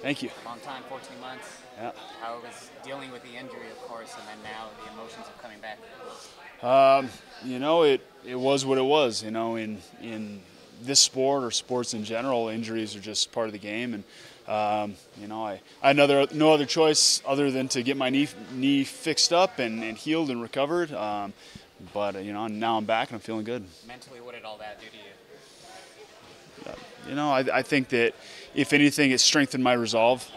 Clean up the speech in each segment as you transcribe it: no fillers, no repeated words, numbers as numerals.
Thank you. Long time, 14 months. Yeah. How it was dealing with the injury, of course, and then now the emotions of coming back. You know, it was what it was. You know, in this sport or sports in general, injuries are just part of the game, and you know, I had no other choice other than to get my knee fixed up and healed and recovered. But you know, now I'm back and I'm feeling good. Mentally, what did all that do to you? You know, I think that if anything, it strengthened my resolve.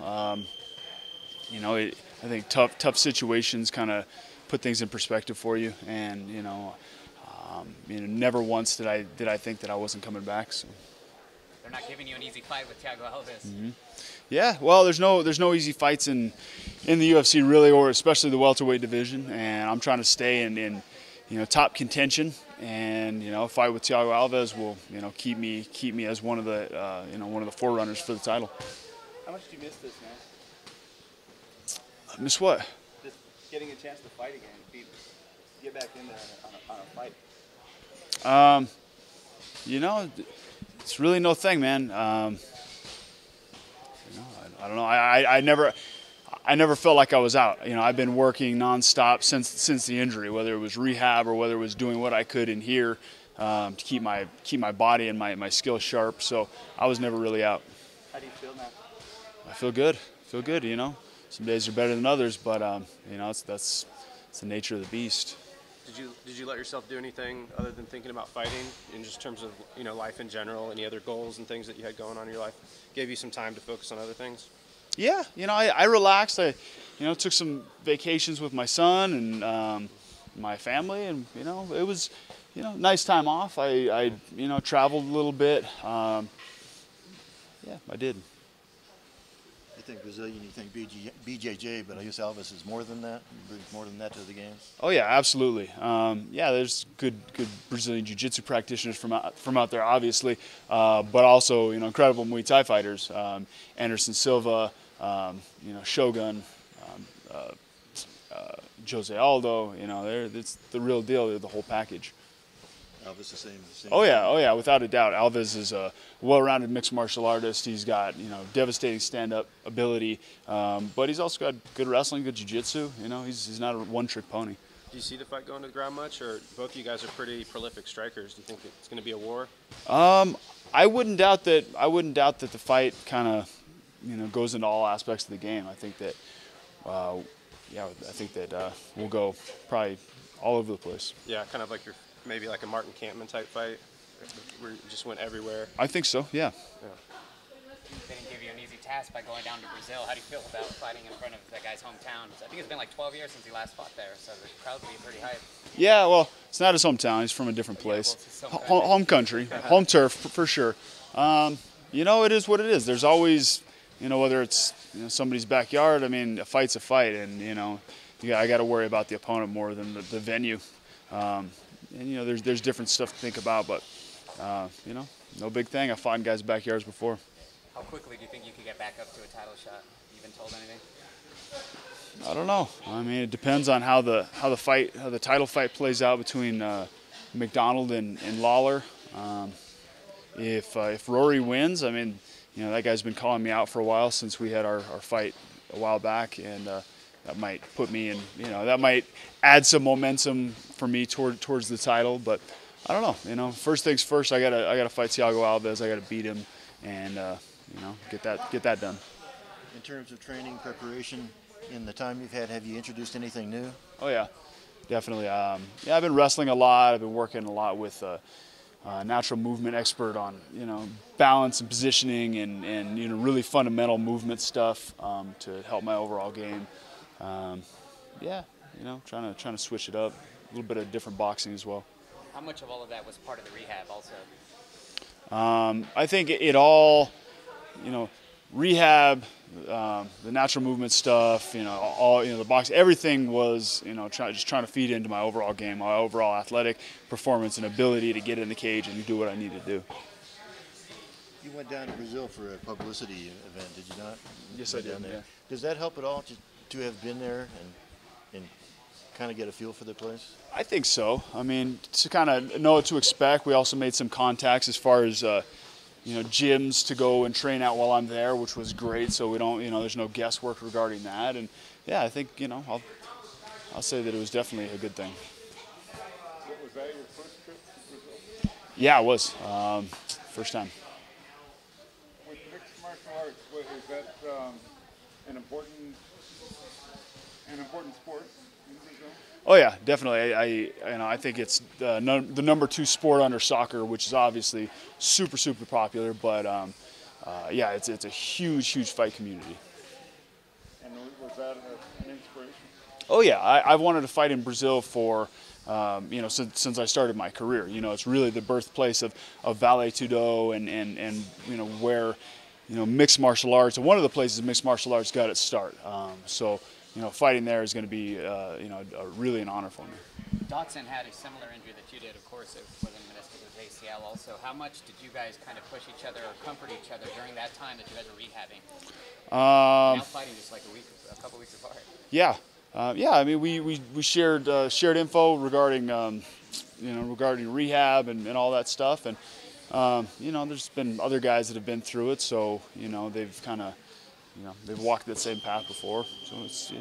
You know, I think tough situations kind of put things in perspective for you, and you know, never once did I think that I wasn't coming back. So. They're not giving you an easy fight with Thiago Alves. Mm-hmm. Yeah, well, there's no easy fights in the UFC really, or especially the welterweight division, and I'm trying to stay in you know, top contention, and you know, a fight with Thiago Alves will, you know, keep me as one of the you know, one of the forerunners for the title. How much do you miss this, man? Miss what? Just getting a chance to fight again, get back in there on a fight. You know, it's really no thing, man. You know, I don't know. I never felt like I was out. You know, I've been working nonstop since the injury, whether it was rehab or whether it was doing what I could in here to keep my body and my skills sharp. So I was never really out. How do you feel now? I feel good. Feel good. You know, some days are better than others, but you know, that's the nature of the beast. Did you let yourself do anything other than thinking about fighting in just terms of, you know, life in general? Any other goals and things that you had going on in your life? Gave you some time to focus on other things? Yeah, you know, I relaxed. I, you know, took some vacations with my son and my family, and you know, it was, you know, nice time off. I you know, traveled a little bit. Yeah, I did. You think Brazilian, you think BJJ, but I guess Alves is more than that. Brings more than that to the games. Oh yeah, absolutely. Yeah, there's good Brazilian jiu-jitsu practitioners from out there, obviously, but also, you know, incredible Muay Thai fighters. Anderson Silva, you know, Shogun, Jose Aldo. You know, it's the real deal. They're the whole package. Alves the same. Oh yeah, without a doubt. Alves is a well-rounded mixed martial artist. He's got, you know, devastating stand-up ability, but he's also got good wrestling, good jiu-jitsu. You know, he's not a one-trick pony. Do you see the fight going to the ground much, or both of you guys are pretty prolific strikers? Do you think it's going to be a war? I wouldn't doubt that. The fight kind of, you know, goes into all aspects of the game. I think that, yeah, I think that we'll go probably all over the place. Yeah, kind of like maybe like a Martin Kampman type fight, where you just went everywhere. I think so. Yeah. They didn't give you an easy task by going down to Brazil. How do you feel about fighting in front of that guy's hometown? I think it's been like 12 years since he last fought there, so the crowd will be pretty hype. Yeah, well, it's not his hometown. He's from a different place. Yeah, well, home country, home turf for sure. You know, it is what it is. There's always, you know, whether it's, you know, somebody's backyard. I mean, a fight's a fight, and you know, I got to worry about the opponent more than the venue. And you know, there's different stuff to think about, but you know, no big thing. I've fought in guys' backyards before. How quickly do you think you could get back up to a title shot? You been told anything? I don't know. I mean, it depends on how the title fight plays out between McDonald and Lawler. If Rory wins, I mean, you know, that guy's been calling me out for a while since we had our fight a while back, and that might put me in, you know, that might add some momentum for me towards the title. But I don't know. You know, first things first, I gotta fight Thiago Alves. I gotta beat him, and you know, get that done. In terms of training preparation, in the time you've had, have you introduced anything new? Oh yeah, definitely. Yeah, I've been wrestling a lot. I've been working a lot with a natural movement expert on, you know, balance and positioning and you know, really fundamental movement stuff to help my overall game. Yeah, you know, trying to switch it up, a little bit of different boxing as well. How much of all of that was part of the rehab also? I think it all, you know, rehab, the natural movement stuff, you know, all, you know, the boxing, everything was, you know, just trying to feed into my overall game, my overall athletic performance and ability to get in the cage and do what I need to do. You went down to Brazil for a publicity event, did you not? Yes, I did. Yeah. Does that help at all to have been there and kind of get a feel for the place? I think so. I mean, to kind of know what to expect. We also made some contacts as far as gyms to go and train out while I'm there, which was great. So we don't, there's no guesswork regarding that. And yeah, I think, I'll say that it was definitely a good thing. Was that your first trip to Brazil? Yeah, it was. First time. With mixed martial arts, is that an important sport in Brazil? Oh yeah, definitely. I think it's the number 2 sport under soccer, which is obviously super popular. But yeah, it's a huge fight community. And was that an inspiration? Oh yeah, I've wanted to fight in Brazil for since I started my career. It's really the birthplace of Vale Tudo and where mixed martial arts, and one of the places mixed martial arts got its start. So fighting there is going to be really an honor for me. Dotson had a similar injury that you did, of course. It wasn't meniscus, it was ACL also. How much did you guys kind of push each other or comfort each other during that time that you guys were rehabbing? Now fighting just like a couple weeks apart. Yeah. Yeah, I mean, we shared info regarding regarding rehab and all that stuff, and there's been other guys that have been through it, so they've kind of they've walked that same path before, so it's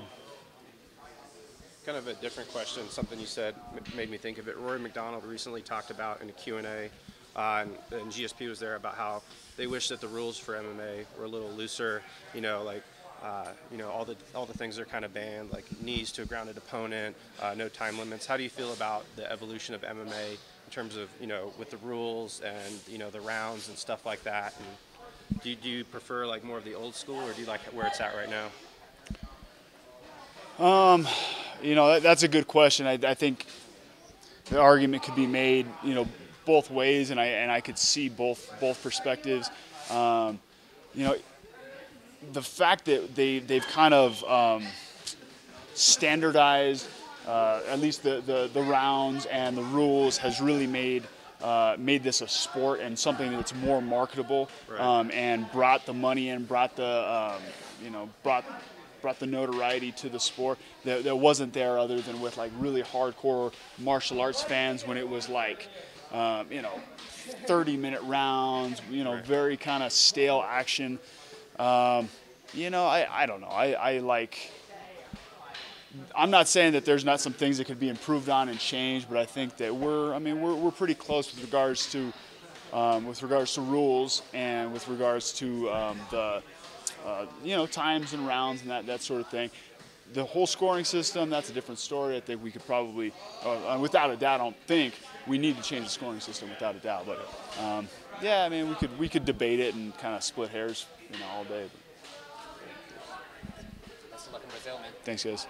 Kind of a different question. Something you said made me think of it. Rory McDonald recently talked about in a Q&A, and GSP was there, about how they wish that the rules for MMA were a little looser. All the things are kind of banned, like knees to a grounded opponent, no time limits. How do you feel about the evolution of MMA in terms of, with the rules and, the rounds and stuff like that? And do you prefer like more of the old school, or do you like where it's at right now? That's a good question. I think the argument could be made, both ways, and I could see both perspectives. The fact that they've kind of standardized at least the rounds and the rules has really made this a sport and something that's more marketable, right. And brought the money in, brought the brought the notoriety to the sport that wasn't there other than with like really hardcore martial arts fans, when it was like 30-minute rounds, right. Very kind of stale action. I don't know. I'm not saying that there's not some things that could be improved on and changed, but I think that we're pretty close with regards to rules and with regards to the times and rounds and that sort of thing. The whole scoring system, that's a different story. I think we could probably, without a doubt, I don't think we need to change the scoring system without a doubt. But yeah, I mean, we could debate it and kind of split hairs, all day. Best of luck in Brazil, man. Thanks, guys.